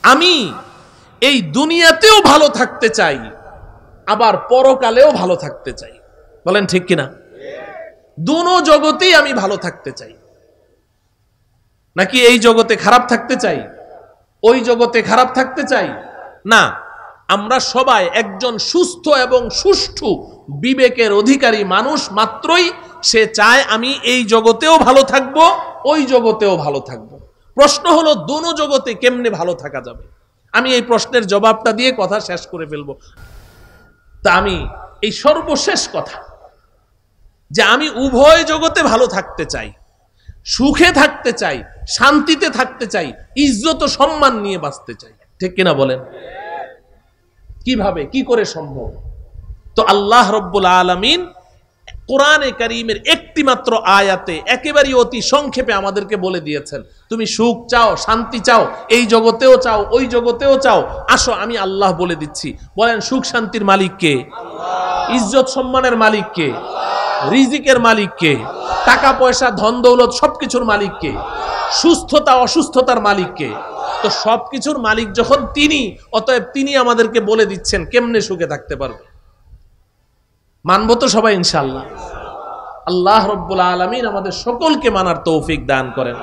আমি এই দুনিয়াতেও ভালো থাকতে চাই, আবার পরকালেও ভালো থাকতে চাই। বলেন ঠিক কিনা? দুনো জগতেই আমি ভালো থাকতে চাই। নাকি এই জগতে খারাপ থাকতে চাই, ওই জগতে খারাপ থাকতে চাই? না, আমরা সবাই একজন সুস্থ এবং সুষ্ঠু বিবেকের অধিকারী মানুষ মাত্রই সে চায় আমি এই জগতেও ভালো থাকব, ওই জগতেও ভালো থাকব। প্রশ্ন হলো দুনো জগতে কেমনে ভালো থাকা যাবে? আমি এই প্রশ্নের জবাবটা দিয়ে কথা শেষ করে ফেলবো। তা আমি এই সর্বশেষ কথা যে আমি উভয় জগতে ভালো থাকতে চাই, সুখে থাকতে চাই, শান্তিতে থাকতে চাই, ইজ্জত ও সম্মান নিয়ে বাঁচতে চাই। ঠিক কিনা বলেন? কিভাবে, কি করে সম্ভব? তো আল্লাহ রব্বুল আলামিন কোরআনে কারীমের একটি মাত্র আয়াতে একেবারে অতি সংক্ষেপে আমাদেরকে বলে দিয়েছেন, তুমি সুখ চাও, শান্তি চাও, এই জগতেও চাও, ওই জগতেও চাও, আসো আমি আল্লাহ বলে দিচ্ছি। বলেন, সুখ শান্তির মালিক কে? ইজ্জত সম্মানের মালিক কে? রিজিকের মালিক কে? টাকা পয়সা ধন দৌলত সবকিছুর মালিক কে? সুস্থতা অসুস্থতার মালিক কে? তো সবকিছুর মালিক যখন তিনি, অতএব তিনি আমাদেরকে বলে দিচ্ছেন কেমনে সুখে থাকতে পারবে। মানবো তো সবাই ইনশাআল্লাহ? আল্লাহ রব্বুল আলামিন আমাদের সকলকে মানার তৌফিক দান করেন।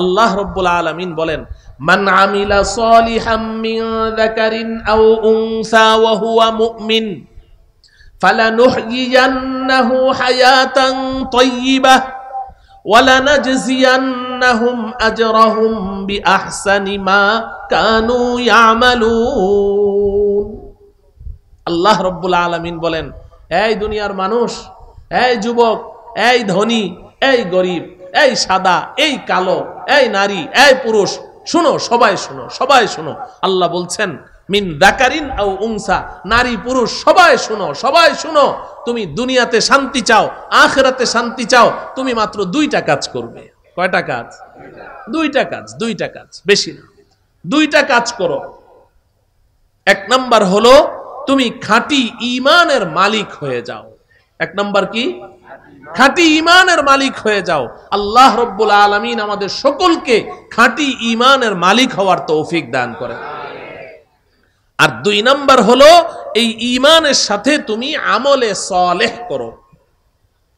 আল্লাহ রব্বুল আলামিন বলেন, মান আমিলা সালিহাম মিন যাকারিন আও উনসা ওয়া হুয়া মুমিন ফালানুহয়িয়ান্নাহু হায়াতান তাইয়্যিবাহ ওয়া লানাজজিয়ান্নাহুম আজরাহুম বিআহসানি মা কানু ইয়ামালুন। আল্লাহ রব্বুল আলামিন বলেন, এই দুনিয়ার মানুষ, এই যুবক, এই ধনী, এই গরিব, এই সাদা, এই কালো, এই নারী, এই পুরুষ, শুনো, সবাই শুনো, সবাই শুনো। আল্লাহ বলছেন, মিন যাকারিন আও উনসা, নারী পুরুষ সবাই শুনো, সবাই শুনো। তুমি দুনিয়াতে শান্তি চাও, আখিরাতে শান্তি চাও, তুমি মাত্র দুইটা কাজ করবে। কয়টা কাজ? দুইটা কাজ, দুইটা কাজ, বেশি না। দুইটা কাজ করো। এক নাম্বার হলো তুমি খাঁটি ঈমানের মালিক হয়ে যাও। এক নাম্বার কি? খাঁটি ঈমানের মালিক হয়ে যাও। আল্লাহ রব্বুল আলামিন আমাদের সকলকে খাঁটি ঈমানের মালিক হওয়ার তৌফিক দান করেন। আর দুই নাম্বার হলো এই ঈমানের সাথে তুমি আমলে সালেহ করো।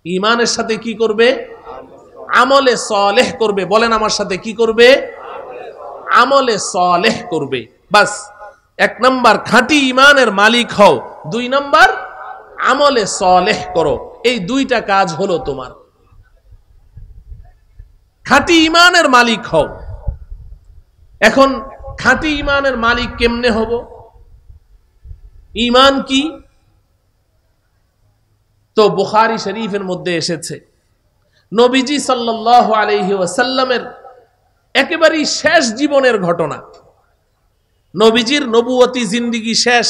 ঈমানের সাথে কি করবে? আমলে সালেহ করবে। বলেন আমার সাথে কি করবে? আমলে সালেহ করবে। বাস, এক নাম্বার খাঁটি ঈমানের মালিক হও, দুই নাম্বার আমলে সালেহ করো। এই দুইটা কাজ হলো তোমার। খাঁটি ঈমানের মালিক হও। এখন খাঁটি ঈমানের মালিক কেমনে হব? ঈমান কি? তো বুখারী শরীফের মধ্যে এসেছে, নবীজি সাল্লাল্লাহু আলাইহি ওয়াসাল্লামের একেবারেই শেষ জীবনের ঘটনা। নবীজির নবুয়তি জিন্দেগি শেষ,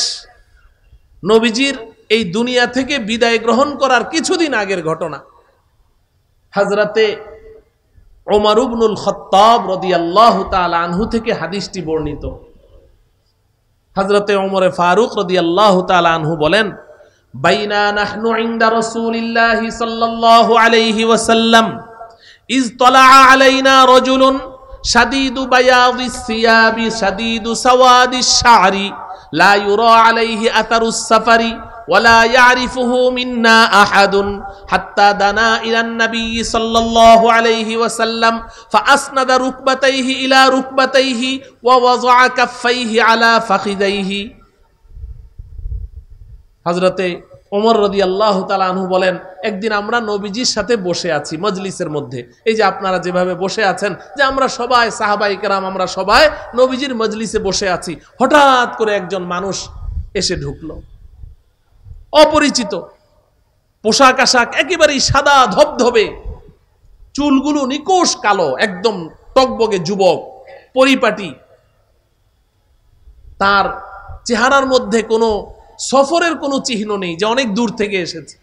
নবীজির এই দুনিয়া থেকে বিদায় গ্রহণ করার কিছুদিন আগের ঘটনা। হযরতে ওমর ইবনুল খাত্তাব রাদিয়াল্লাহু তাআলা আনহু থেকে হাদিসটি বর্ণিত। হযরতে ওমর ফারুক রাদিয়াল্লাহু তাআলা আনহু বলেন, বাইনা নাহনু ইনদা রাসূলিল্লাহি সাল্লাল্লাহু আলাইহি ওয়াসাল্লাম ইজ তালা আলাইনা রাজুলুন শাদীদু বায়াদিস সিয়াবি শাদীদু সাওয়াদিশ শা'রি লা ইউরা আলাইহি আতারুস সাফারি ওয়ালা ইয়ারিফুহু মিন্না আহাদুন হাত্তা দানা ইলান নবী সাল্লাল্লাহু আলাইহি ওয়াসাল্লাম ফাআসনাদা রুকবাতাইহি ইলা রুকবাতাইহি ওয়া ওয়াযআ কাফাইহি আলা ফাখিদাইহি। হযরতে ওমর রাদিয়াল্লাহু তাআলা আনহু বলেন, একদিন আমরা নবীজির সাথে বসে আছি মজলিসের মধ্যে। এই যে আপনারা যেভাবে বসে আছেন, যে আমরা সবাই সাহাবায়ে কেরাম, আমরা সবাই নবীজির মজলিসে বসে আছি। হঠাৎ করে একজন মানুষ এসে ঢুকলো, অপরিচিত, পোশাক আশাক একেবারেই সাদা ধবধবে, চুলগুলো নিকোষ কালো, একদম টকবগে যুবক, পরিপাটি। তার চেহারার মধ্যে কোনো সফরের কোনো চিহ্ন নেই যে অনেক দূর থেকে এসেছে।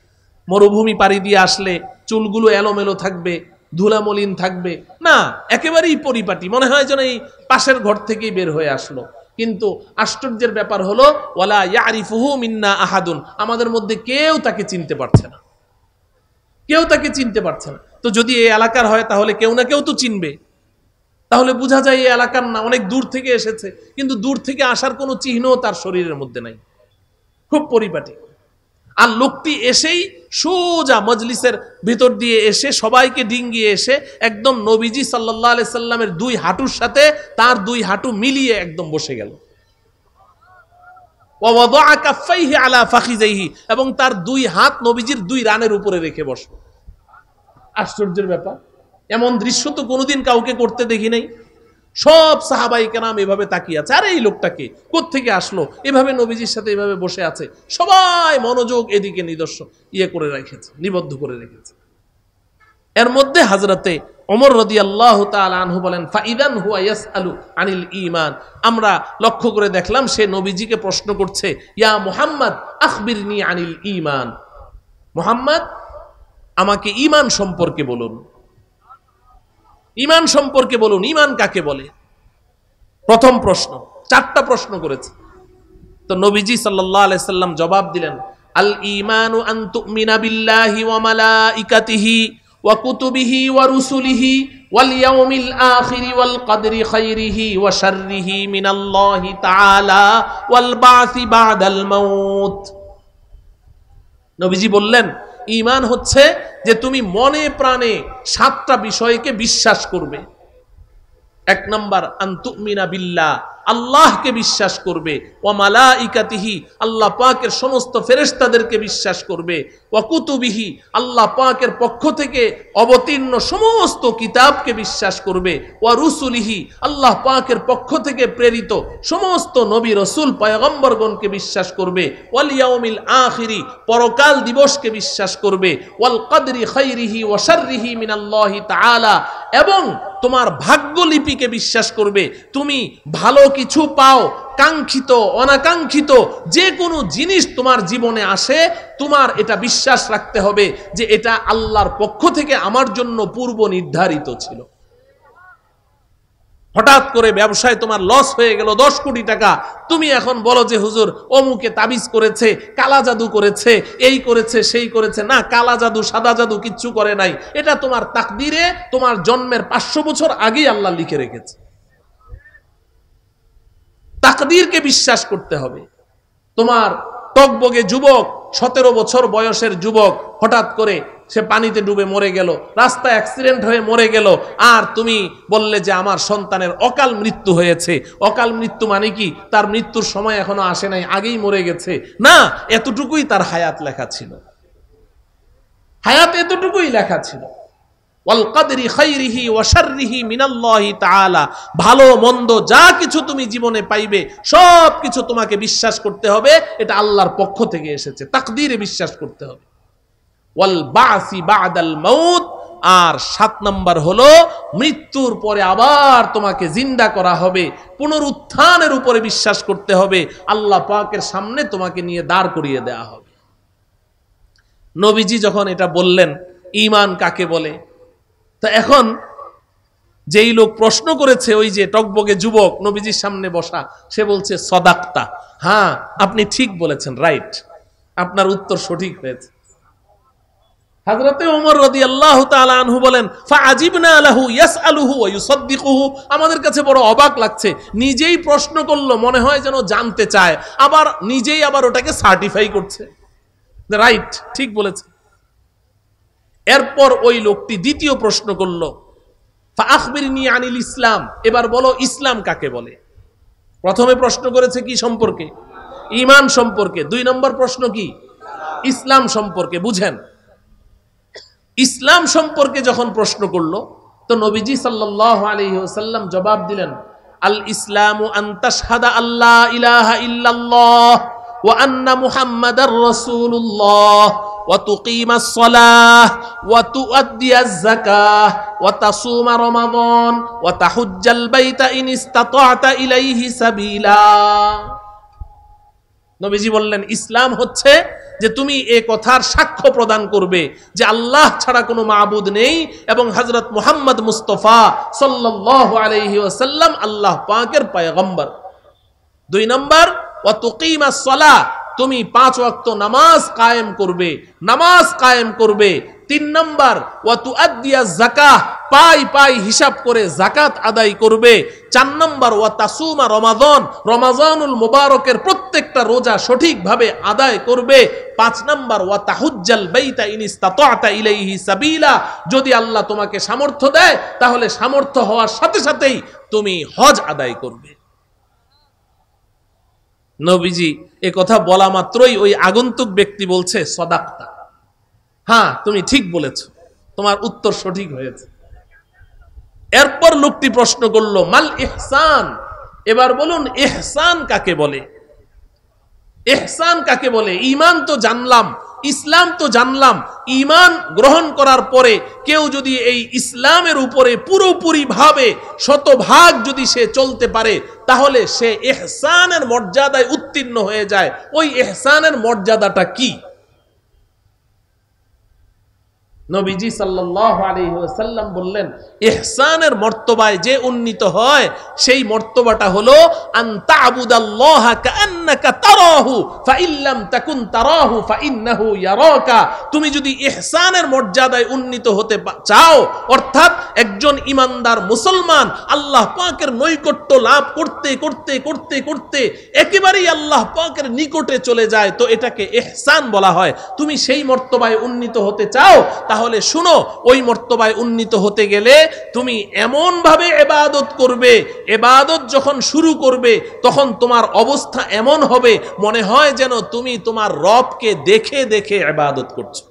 মরুভূমি পাড়ি দিয়ে আসলে চুলগুলো এলোমেলো থাকবে, ধুলামলিন থাকবে না, একেবারেই পরিপাটি, মনে হয় যেন এই পাশের ঘর থেকেই বের হয়ে আসলো। কিন্তু আশ্চর্যের ব্যাপার হলো, ওয়ালা ইয়ারিফুহু মিন্না আহাদুন, আমাদের মধ্যে কেউ তাকে চিনতে পারছে না, কেউ তাকে চিনতে পারছে না। তো যদি এই এলাকার হয় তাহলে কেউ না কেউ তো চিনবে। তাহলে বোঝা যায় এই এলাকার না, অনেক দূর থেকে এসেছে, কিন্তু দূর থেকে আসার কোনো চিহ্নও তার শরীরের মধ্যে নাই, খুব পরিপাটি। আর লোকটি এসেই সোজা মজলিসের ভিতর দিয়ে এসে সবাইকে ডিঙ্গিয়ে এসে একদম নবীজি সাল্লাল্লাহু আলাইহি সাল্লামের দুই হাঁটুর সাথে তার দুই হাঁটু মিলিয়ে একদম বসে গেল। ওয়াদাআ কাফাইহি আলা ফাখিযাইহি, এবং তার দুই হাত নবীজির দুই রানের উপরে রেখে বসল। আশ্চর্যের ব্যাপার, এমন দৃশ্য তো কোনোদিন কাউকে করতে দেখি নাই। সব সাহাবাই কেরাম এভাবে তাকিয়ে আছে, আরে এই লোকটাকে কোত্থেকে আসলো, এভাবে নবীজির সাথে এভাবে বসে আছে। সবাই মনোযোগ এদিকে করে রেখেছে, নিবদ্ধ করে রেখেছে। এর মধ্যে হযরতে ওমর রাদিয়াল্লাহু তাআলা আনহু বলেন, ফাইদান হুয়া ইয়াসআলু আনিল ঈমান। আমরা লক্ষ্য করে দেখলাম সে নবীজিকে প্রশ্ন করছে, ইয়া মুহাম্মদ আখবিরনি আনিল ঈমান, মুহাম্মদ আমাকে ঈমান সম্পর্কে বলুন, ঈমান সম্পর্কে বলুন, ঈমান কাকে বলে? প্রথম প্রশ্ন, চারটা প্রশ্ন করেছে। তো নবীজি সাল্লাল্লাহু আলাইহি সাল্লাম জবাব দিলেন, আল ঈমানু আন তুমিনা বিল্লাহি ওয়া মালাইকাতিহি ওয়া কুতুবিহি ওয়া রুসুলিহি ওয়াল ইয়াউমিল আখিরি ওয়াল কদরি খাইরিহি ওয়া শাররিহি মিনাল্লাহি তাআলা ওয়াল বাসি বাদাল মাউত। নবীজি বললেন, ঈমান হচ্ছে যে তুমি মনে প্রাণে সাতটা বিষয়কে বিশ্বাস করবে। এক নাম্বার, আন তুমিনা বিল্লাহ, আল্লাহকে বিশ্বাস করবে, ওয়া মালাইকাতিহি, আল্লাহ পাকের সমস্ত ফেরেশতাদেরকে বিশ্বাস করবে, ওয়া কুতুবিহি, আল্লাহ পাকের পক্ষ থেকে অবতীর্ণ সমস্ত কিতাবকে বিশ্বাস করবে, ওয়া রুসুলিহি, আল্লাহ পাকের পক্ষ থেকে প্রেরিত সমস্ত নবী রাসূল পয়গম্বরগণকে বিশ্বাস করবে, ওয়াল ইয়াউমিল আখিরি, পরকাল দিবসকে বিশ্বাস করবে, ওয়াল কদরি খাইরিহি ওয়া শাররিহি মিনাল্লাহি তাআলা, এবং তোমার ভাগ্যলিপিকে বিশ্বাস করবে। তুমি ভালো কিছু পাও, কাঙ্ক্ষিত অনাকাঙ্ক্ষিত যে কোনো জিনিস তোমার জীবনে আসে, তোমার এটা বিশ্বাস রাখতে হবে যে এটা আল্লাহর পক্ষ থেকে আমার জন্য পূর্ব নির্ধারিত ছিল। হঠাৎ করে ব্যবসায় তোমার লস হয়ে গেল 10 কোটি টাকা, তুমি এখন বলো যে হুজুর অমুকে তাবিজ করেছে, কালা জাদু করেছে, এই করেছে সেই করেছে। না, কালা জাদু সাদা জাদু কিচ্ছু করে নাই, এটা তোমার তাকদিরে তোমার জন্মের 500 বছর আগেই আল্লাহ লিখে রেখেছে। তাকদীরকে বিশ্বাস করতে হবে। তোমার টকবগে যুবক, 17 বছর বয়সের যুবক, হঠাৎ করে সে পানিতে ডুবে মরে গেল, রাস্তায় অ্যাক্সিডেন্ট হয়ে মরে গেল, আর তুমি বললে যে আমার সন্তানের অকাল মৃত্যু হয়েছে। অকাল মৃত্যু মানে কি? তার মৃত্যুর সময় এখনো আসে নাই, আগেই মরে গেছে। না, এতটুকুই তার হায়াত লেখা ছিল, হায়াত এতটুকুই লেখা ছিল। ওয়াল কদরি খাইরিহি ওয়া শাররিহি মিনাল্লাহি তাআলা, ভালো মন্দ যা কিছু তুমি জীবনে পাইবে সব কিছু তোমাকে বিশ্বাস করতে হবে এটা আল্লাহর পক্ষ থেকে এসেছে, তাকদীরে বিশ্বাস করতে হবে। ওয়াল বাসি বাদাল মাউত, আর 7 নাম্বার হলো মৃত্যুর পরে আবার তোমাকে জিন্দা করা হবে, পুনরুত্থানের উপরে বিশ্বাস করতে হবে, আল্লাহ পাকের সামনে তোমাকে নিয়ে দাঁড় করিয়ে দেয়া হবে। নবীজি যখন এটা বললেন ঈমান কাকে বলে, তা এখন যেই লোক প্রশ্ন করেছে, ওই যে টকবগে যুবক নবীজির সামনে বসা, সে বলছে সদাক্তা, হ্যাঁ আপনি ঠিক বলেছেন, রাইট, আপনার উত্তর সঠিক হয়েছে। হযরতে ওমর রাদিয়াল্লাহু তাআলা আনহু বলেন, ফাআজিবনা লাহু ইয়াসআলুহু ওয়া ইউসাদ্দিকুহু, আমাদের কাছে বড় অবাক লাগছে, নিজেই প্রশ্ন করলো, মনে হয় যেন জানতে চায়, আবার নিজেই আবার ওটাকে সার্টিফাই করছে, রাইট, ঠিক বলেছে। এরপর ওই লোকটি দ্বিতীয় প্রশ্ন করলো, ফাআখবিরনি আনিল ইসলাম, এবার বলো ইসলাম কাকে বলে। প্রথমে প্রশ্ন করেছে কি সম্পর্কে? ঈমান সম্পর্কে। 2 নম্বর প্রশ্ন কি? ইসলাম সম্পর্কে। বুঝেন, ইসলাম সম্পর্কে যখন প্রশ্ন করলো, তো নবীজি সাল্লাল্লাহু আলাইহি ওয়াসাল্লাম জবাব দিলেন, আল ইসলামু আন তাশহাদা আল্লা ইলাহা ইল্লাল্লাহ ওয়া আন্না মুহাম্মাদার রাসূলুল্লাহ ওয়া তুকিমাস সালাহ ওয়া তুআদ্দিয়াজ যাকাহ ওয়া তাসুমা রমাদান ওয়া তাহুজ্জাল বাইতা ইন ইসতাতা'তা ইলাইহি সাবিলা। নবীজি বললেন, ইসলাম হচ্ছে যে তুমি এই কথার সাক্ষ্য প্রদান করবে যে আল্লাহ ছাড়া কোনো মাবুদ নেই এবং হযরত মুহাম্মদ মুস্তাফা সাল্লাল্লাহু আলাইহি ওয়াসাল্লাম আল্লাহ পাকের পয়গম্বর। 2 নম্বর, ওয়া তুকিমাস সালাহ, তুমি 5 ওয়াক্ত নামাজ কায়েম করবে। নামাজ কায়েম করবে, তিন নাম্বার ওয়া তুআদ্দিয়া যাকাহ, পাই পাই হিসাব করে যাকাত আদায় করবে। চার নাম্বার ওয়া তাসুমা রমাদান, রমাজানুল মুবারকের প্রত্যেকটা রোজা সঠিকভাবে আদায় করবে। পাঁচ নাম্বার ওয়া তাহুজ্জাল বাইতা ইন ইসতাতা'তা ইলাইহি সাবিলা, যদি আল্লাহ তোমাকে সামর্থ্য দেয় তাহলে সামর্থ্য হওয়ার সাথে সাথেই তুমি হজ আদায় করবে। নবীজি এ কথা বলা মাত্রই ওই আগন্তুক ব্যক্তি বলছে সাদাকতা, হ্যাঁ তুমি ঠিক বলেছ, তোমার উত্তর সঠিক হয়েছে। এরপর লোকটি প্রশ্ন করলো মাল ইহসান, এবার বলুন ইহসান কাকে বলে? ইহসান কাকে বলে? ঈমান তো জানলাম, ইসলাম তো জানলাম, ঈমান গ্রহণ করার পরে কেউ যদি এই ইসলামের উপরে পুরোপুরি ভাবে শতভাগ যদি সে চলতে পারে তাহলে সে ইহসানের মর্যাদায় উত্তীর্ণ হয়ে যায়। ওই ইহসানের মর্যাদাটা কি? নবীজি সাল্লাল্লাহু আলাইহি ওয়াসাল্লাম বললেন ইহসানের মর্তবায় যে উন্নীত হয় সেই মর্তবাটা হলো আন তা'বুদাল্লাহা কাআন্নাকা তারাহু ফাইল্লাম তাকুন তারাহু ফাইন্নাহু ইয়ারাকা। তুমি যদি ইহসানের মর্যাদায় উন্নীত হতে চাও, অর্থাৎ একজন ঈমানদার মুসলমান আল্লাহ পাকের নৈকট্য লাভ করতে করতে করতে করতে একেবারেই আল্লাহ পাকের নিকটে চলে যায়, তো এটাকে ইহসান বলা হয়। তুমি সেই মর্তবায় উন্নীত হতে চাও তাহলে শুনো, ওই মর্তবায় উন্নীত হতে গেলে তুমি এমন ভাবে ইবাদত করবে, ইবাদত যখন শুরু করবে তখন তোমার অবস্থা এমন হবে মনে হয় যেন তুমি তোমার রবকে দেখে দেখে ইবাদত করছো।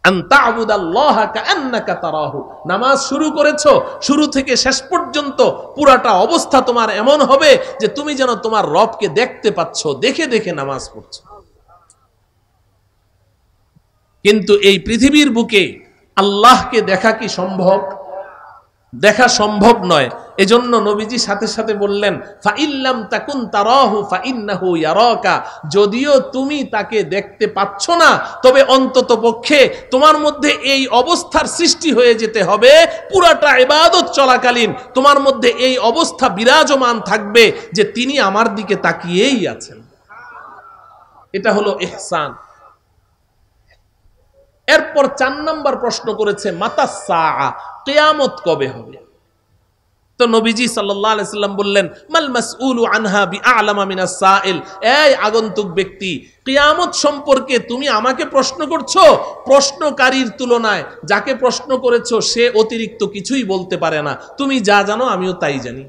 আন তা'বুদাল্লাহা কাআন্নাকা তারাহু, নামাজ শুরু করেছো, শুরু থেকে শেষ পর্যন্ত পুরাটা অবস্থা তোমার এমন হবে যে তুমি যেন তোমার রবকে দেখতে পাচ্ছো, দেখে দেখে নামাজ পড়ছো। কিন্তু এই পৃথিবীর বুকে আল্লাহকে দেখা কি সম্ভব? দেখা সম্ভব নয়। এজন্য নবীজি সাথে সাথে বললেন ফাইল্লাম তাকুন তারাহু ফাইন্নাহু ইয়ারাকা, যদিও তুমি তাকে দেখতে পাচ্ছ না তবে অন্তত পক্ষে তোমার মধ্যে এই অবস্থার সৃষ্টি হয়ে যেতে হবে, পুরাটা ইবাদত চলাকালীন তোমার মধ্যে এই অবস্থা বিরাজমান থাকবে যে তিনি আমার দিকে তাকিয়েই আছেন। এটা হলো ইহসান। এরপর 4 নম্বর প্রশ্ন করেছে মাতাস সাআ, কিয়ামত কবে হবে? তো নবীজি সাল্লাল্লাহু আলাইহি সাল্লাম বললেন মাল মাসউলু আনহা বিআলামা মিনাস সাইল, এই আগন্তুক ব্যক্তি, কিয়ামত সম্পর্কে তুমি আমাকে প্রশ্ন করছো, প্রশ্নকারীর তুলনায় যাকে প্রশ্ন করেছো সে অতিরিক্ত কিছুই বলতে পারে না। তুমি যা জানো আমিও তাই জানি,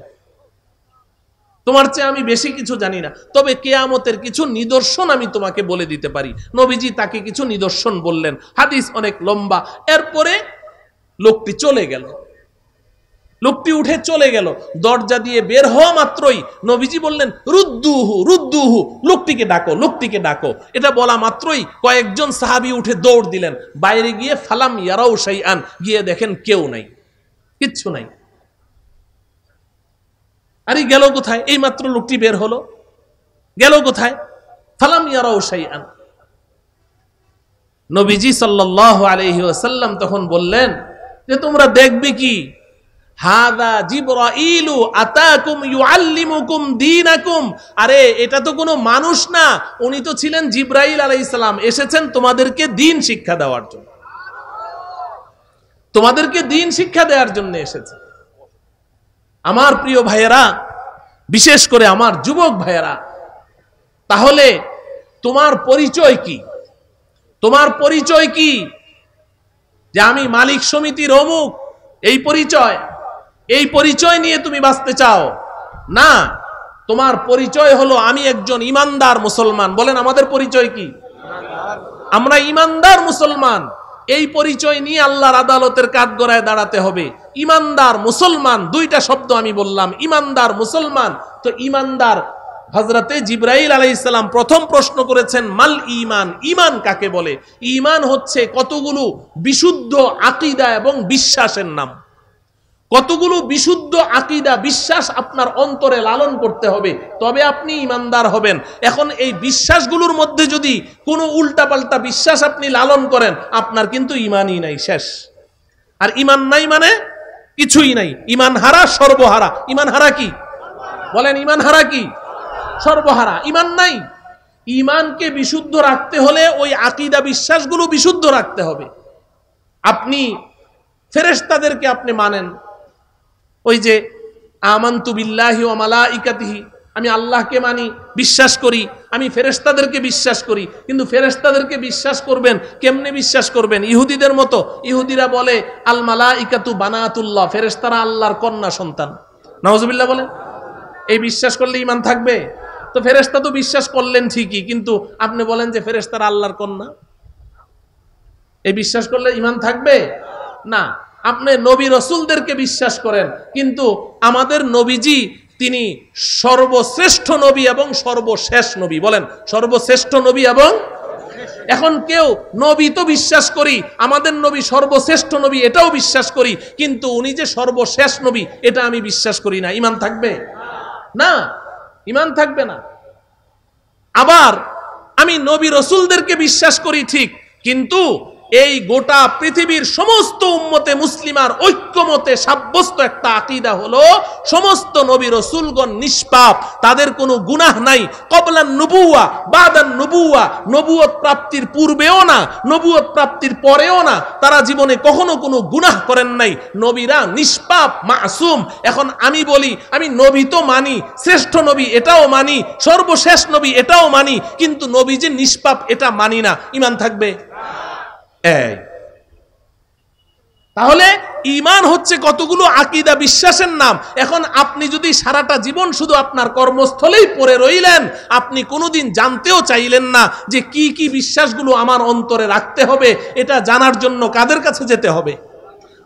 তোমার চেয়ে আমি বেশি কিছু জানি না, তবে কিয়ামতের কিছু নিদর্শন আমি তোমাকে বলে দিতে পারি। নবীজি তাকে কিছু নিদর্শন বললেন, হাদিস অনেক লম্বা। এরপরে লোকটি চলে গেল, লোকটি উঠে চলে গেল। দরজা দিয়ে বের হওয়া মাত্রই নবীজি বললেন রুদ্দুহু রুদ্দুহু, লোকটিকে ডাকো, লোকটিকে ডাকো। এটা বলা মাত্রই কয়েকজন সাহাবী উঠে দৌড় দিলেন, বাইরে গিয়ে ফালাম ইয়ারাউ শাইআন, গিয়ে দেখেন কেউ নাই, কিচ্ছু নাই। আরে গেল কোথায়? এই মাত্র লোকটি বের হলো, গেল কোথায়? ফালাম ইয়ারাউ শাইআন। নবীজি সাল্লাল্লাহু আলাইহি ওয়াসাল্লাম তখন বললেন যে তোমরা দেখবে কি? হাদা জিবরাইলু আতাকুম ইউআল্লিমুকুম দীনাকুম, আরে এটা তো কোনো মানুষ না, উনি তো ছিলেন জিবরাইল আলাইহিস সালাম, এসেছেন তোমাদেরকে দ্বীন শিক্ষা দেওয়ার জন্য, তোমাদেরকে দ্বীন শিক্ষা দেওয়ার জন্য এসেছে। আমার প্রিয় ভাইয়েরা, বিশেষ করে আমার যুবক ভাইয়েরা, তাহলে তোমার পরিচয় কি? তোমার পরিচয় কি? যে আমি মালিক সমিতির অমুক, এই পরিচয়, এই পরিচয় নিয়ে তুমি বাঁচতে চাও না। তোমার পরিচয় হলো আমি একজন ঈমানদার মুসলমান। বলেন আমাদের পরিচয় কি? আমরা ঈমানদার মুসলমান। এই পরিচয় নিয়ে আল্লাহর আদালতের কাঠগড়ায় দাঁড়াতে হবে। ঈমানদার মুসলমান, দুইটা শব্দ আমি বললাম, ঈমানদার মুসলমান। তো ঈমানদার, হযরতে জিবরাইল আলাইহিস সালাম প্রথম প্রশ্ন করেছেন মাল ঈমান, ঈমান কাকে বলে? ঈমান হচ্ছে কতগুলো বিশুদ্ধ আকীদা এবং বিশ্বাসের নাম। কতগুলো বিশুদ্ধ আকীদা বিশ্বাস আপনার অন্তরে লালন করতে হবে, তবে আপনি ঈমানদার হবেন। এখন এই বিশ্বাসগুলোর মধ্যে যদি কোনো উল্টাপাল্টা বিশ্বাস আপনি লালন করেন, আপনার কিন্তু ঈমানই নাই, শেষ। আর ঈমান নাই মানে কিছুই নাই। ঈমান হারা, সর্বহারা। ঈমান হারা কি? বলেন ঈমান হারা কি? সর্বহারা। ঈমান নাই। ঈমানকে বিশুদ্ধ রাখতে হলে ওই আকীদা বিশ্বাসগুলো বিশুদ্ধ রাখতে হবে। আপনি ফেরেশতাদেরকে আপনি মানেন, ওই যে আমানতু বিল্লাহি ওয়া মালাইকাতিহি, আমি আল্লাহকে মানি, বিশ্বাস করি, আমি ফেরেশতাদেরকে বিশ্বাস করি। কিন্তু ফেরেশতাদেরকে বিশ্বাস করবেন কেমনে? বিশ্বাস করবেন ইহুদিদের মতো। ইহুদিরা বলে আল মালাইকাতু বানাতুল্লাহ, ফেরেশতারা আল্লাহর কন্যা সন্তান। নাউজুবিল্লাহ বলেন। এই বিশ্বাস করলে ঈমান থাকবে? তো ফেরেশতা তো বিশ্বাস করলেন ঠিকই, কিন্তু আপনি বলেন যে ফেরেশতারা আল্লাহর কন্যা, এই বিশ্বাস করলে ঈমান থাকবে না। আপনি নবী রাসূলদেরকে বিশ্বাস করেন, কিন্তু আমাদের নবীজি তিনি সর্বশ্রেষ্ঠ নবী এবং সর্বশেষ নবী। বলেন সর্বশ্রেষ্ঠ নবী এবং, এখন কেউ নবী তো বিশ্বাস করি, আমাদের নবী সর্বশ্রেষ্ঠ নবী এটাও বিশ্বাস করি, কিন্তু উনি যে সর্বশেষ নবী এটা আমি বিশ্বাস করি না। ঈমান থাকবে না, ঈমান থাকবে না। আবার আমি নবী রাসূলদেরকে বিশ্বাস করি ঠিক, কিন্তু এই গোটা পৃথিবীর সমস্ত উম্মতে মুসলিমার ঐক্যমতে সাব্যস্ত একটা আকীদা হলো সমস্ত নবী রাসূলগণ নিষ্পাপ, তাদের কোনো গুনাহ নাই। ক্বাবলান নুবুওয়া বাদান নুবুওয়া, নবুয়ত প্রাপ্তির পূর্বেও না, নবুয়ত প্রাপ্তির পরেও না, তারা জীবনে কখনো কোনো গুনাহ করেন নাই। নবীরা নিষ্পাপ, মাসুম। এখন আমি বলি আমি নবী তো মানি, শ্রেষ্ঠ নবী এটাও মানি, সর্বশেষ নবী এটাও মানি, কিন্তু নবী যে নিষ্পাপ এটা মানি না। ঈমান থাকবে? তাহলে ঈমান হচ্ছে কতগুলো আকীদা বিশ্বাসের নাম। এখন আপনি যদি সারাটা জীবন শুধু আপনার কর্মস্থলেই পড়ে রইলেন, আপনি কোনোদিন জানতেও চাইলেন না যে কি কি বিশ্বাসগুলো আমার অন্তরে রাখতে হবে, এটা জানার জন্য কাদের কাছে যেতে হবে?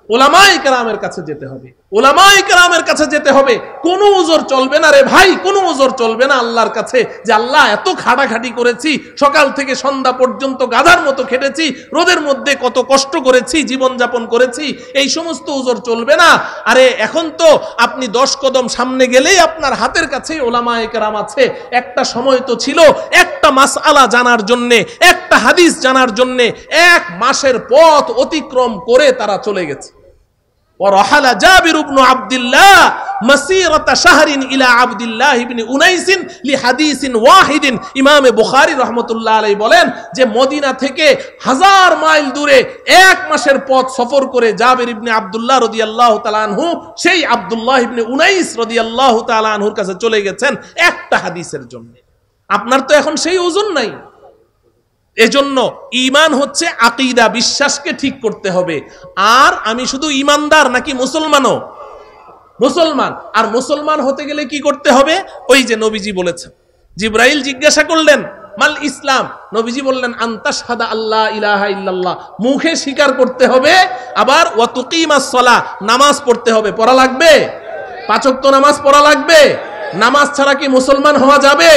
উলামায়ে কেরামের কাছে যেতে হবে। উলামায়ে কেরামের কাছে যেতে হবে। কোনো ওজর চলবে না রে ভাই, কোনো ওজর চলবে না আল্লাহর কাছে যে আল্লাহ এত খাটাখাটি করেছি, সকাল থেকে সন্ধ্যা পর্যন্ত গাধার মতো খেটেছি, রোদের মধ্যে কত কষ্ট করেছি, জীবনযাপন করেছি, এই সমস্ত ওজর চলবে না। আরে এখন তো আপনি 10 কদম সামনে গেলেই আপনার হাতের কাছেই উলামায়ে কেরাম আছে। একটা সময় তো ছিল একটা মাসআলা জানার জন্যে, একটা হাদিস জানার জন্যে 1 মাসের পথ অতিক্রম করে তারা চলে গেছে। ورحل جابر بن عبد الله مسيرة شهر إلى عبد الله بن أنيس لحديث واحد। ইমাম বুখারী রাহমাতুল্লাহ আলাইহি বলেন যে মদিনা থেকে 1000 মাইল দূরে 1 মাসের পথ সফর করে জাবির ইবনে আব্দুল্লাহ রাদিয়াল্লাহু তাআলা আনহু সেই আব্দুল্লাহ ইবনে উনাইস রাদিয়াল্লাহু তাআলা আনহুর কাছে চলে গেছেন একটা হাদিসের জন্য। আপনার তো এখন সেই ওজন নাই। এজন্য ঈমান হচ্ছে আকীদা, বিশ্বাসকে ঠিক করতে হবে। আর আমি শুধু ঈমানদার নাকি মুসলমানও? মুসলমান। আর মুসলমান হতে গেলে কি করতে হবে? ওই যে নবীজি বলেছেন, জিবরাইল জিজ্ঞাসা করলেন মাল ইসলাম, নবীজি বললেন আনতাশহাদা আল্লা ইলাহা ইল্লাল্লাহ, মুখে স্বীকার করতে হবে। আবার ওয়া তুকিমাস সালাহ, নামাজ পড়তে হবে। পড়া লাগবে? 5 ওয়াক্ত নামাজ পড়া লাগবে। নামাজ ছাড়া কি মুসলমান হওয়া যাবে?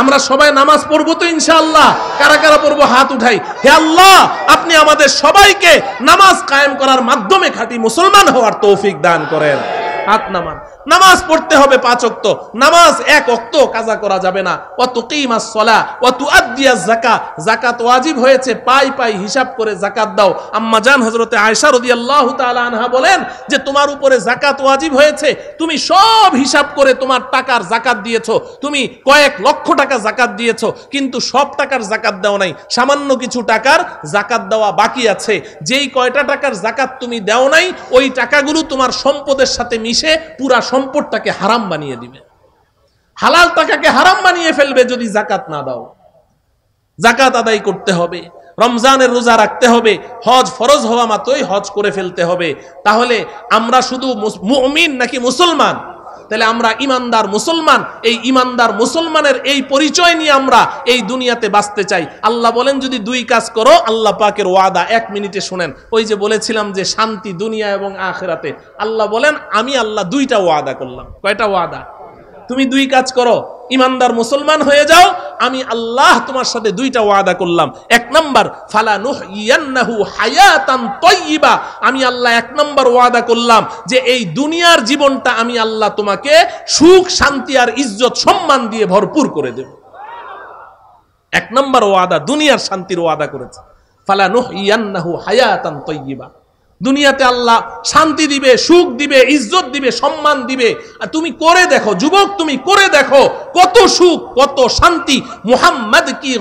আমরা সবাই নামাজ পড়বো তো ইনশাআল্লাহ? কারা কারা পড়বো হাত উঠাই। হে আল্লাহ, আপনি আমাদের সবাইকে নামাজ কায়েম করার মাধ্যমে খাঁটি মুসলমান হওয়ার তৌফিক দান করেন। হাত নামান। নামাজ পড়তে হবে 5 ওয়াক্ত। নামাজ 1 ওয়াক্ত কাজা করা যাবে না। ওয়া তুকিমাস সালাহ ওয়া তুআদ্দিয়াজ যাকাত, যাকাত ওয়াজিব হয়েছে, পাই পাই হিসাব করে যাকাত দাও। আম্মা জান হযরতে আয়েশা রাদিয়াল্লাহু তাআলা আনহা বলেন যে তোমার উপরে যাকাত ওয়াজিব হয়েছে, তুমি সব হিসাব করে তোমার টাকার যাকাত দিয়েছো, তুমি কয়েক লক্ষ টাকা যাকাত দিয়েছো, কিন্তু সব টাকার যাকাত দাও নাই, সামান্য কিছু টাকার যাকাত দেওয়া বাকি আছে। যেই কয়টা টাকার যাকাত তুমি দাও নাই, ওই টাকাগুলো তোমার সম্পদের সাথে মিশে পুরা সম্পদটাকে হারাম বানিয়ে দিবে। হালাল টাকাকে হারাম বানিয়ে ফেলবে যদি যাকাত না দাও। যাকাত আদায় করতে হবে, রমজানের রোজা রাখতে হবে, হজ ফরজ হওয়া মাত্রই হজ করে ফেলতে হবে। তাহলে আমরা শুধু মুমিন নাকি মুসলমান? তাহলে আমরা ইমানদার মুসলমান। এই ইমানদার মুসলমানের এই পরিচয় নিয়ে আমরা এই দুনিয়াতে বাঁচতে চাই। আল্লাহ বলেন যদি 2 কাজ করো, আল্লাহ পাকের ওয়াদা 1 মিনিটে শুনেন। ওই যে বলেছিলাম যে শান্তি দুনিয়া এবং আখিরাতে, আল্লাহ বলেন আমি আল্লাহ 2টা ওয়াদা করলাম। কয়টা ওয়াদা? তুমি 2 কাজ করো, ইমানদার মুসলমান হয়ে যাও, আমি আল্লাহ তোমার সাথে 2টা ওয়াদা করলাম। 1 নাম্বার ফালা নুহইয়ান্নাহু হায়াতান তাইয়্যিবা, আমি আল্লাহ 1 নাম্বার ওয়াদা করলাম যে এই দুনিয়ার জীবনটা আমি আল্লাহ তোমাকে সুখ শান্তি আর ইজ্জত সম্মান দিয়ে ভরপুর করে দেব। 1 নাম্বার ওয়াদা দুনিয়ার শান্তির ওয়াদা করেছে। ফালা নুহইয়ান্নাহু হায়াতান তাইয়্যিবা। দুনিয়াতে আল্লাহ শান্তি দিবে, সুখ দিবে, ইজ্জত দিবে, সম্মান দিবে। আর তুমি করে দেখো যুবক, তুমি করে দেখো কত সুখ, কত শান্তি। মুহাম্মদ की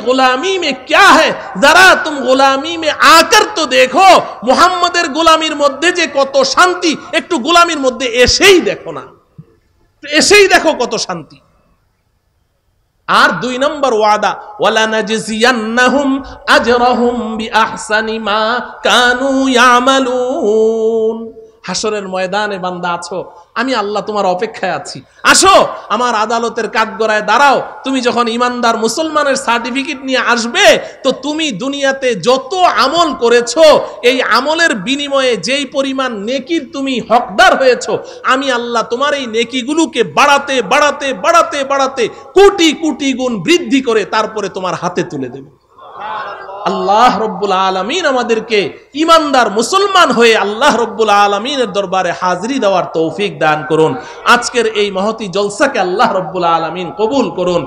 गुलामी में क्या है, जरा तुम गुलामी में आकर तो देखो। মুহাম্মাদের গোলামির মধ্যে যে কত শান্তি, একটু গোলামির মধ্যে এসেই দেখো না, এসেই দেখো কত শান্তি। আর 2 নম্বর ওয়াদা, ওয়ালা নাজজিয়ান্নাহুম আজরাহুম বিআহসানি মা কানু ইয়ামালুন। হাসরের ময়দানে বান্দা আছো, আমি আল্লাহ তোমার অপেক্ষায় আছি, আসো আমার আদালতের কাঠগড়ায় দাঁড়াও। তুমি যখন ইমানদার মুসলমানের সার্টিফিকেট নিয়ে আসবে, তো তুমি দুনিয়াতে যত আমল করেছো, এই আমলের বিনিময়ে যেই পরিমাণ নেকির তুমি হকদার হয়েছো, আমি আল্লাহ তোমার এই নেকিগুলোকে বাড়াতে বাড়াতে বাড়াতে বাড়াতে কোটি কোটি গুণ বৃদ্ধি করে তারপরে তোমার হাতে তুলে দেব। আল্লাহ রব্বুল আলামিন আমাদেরকে ইমানদার মুসলমান হয়ে আল্লাহ রব্বুল আলামিনের দরবারে হাজিরি দেওয়ার তৌফিক দান করুন। আজকের এই মহতি জলসাকে আল্লাহ রব্বুল আলামিন কবুল করুন।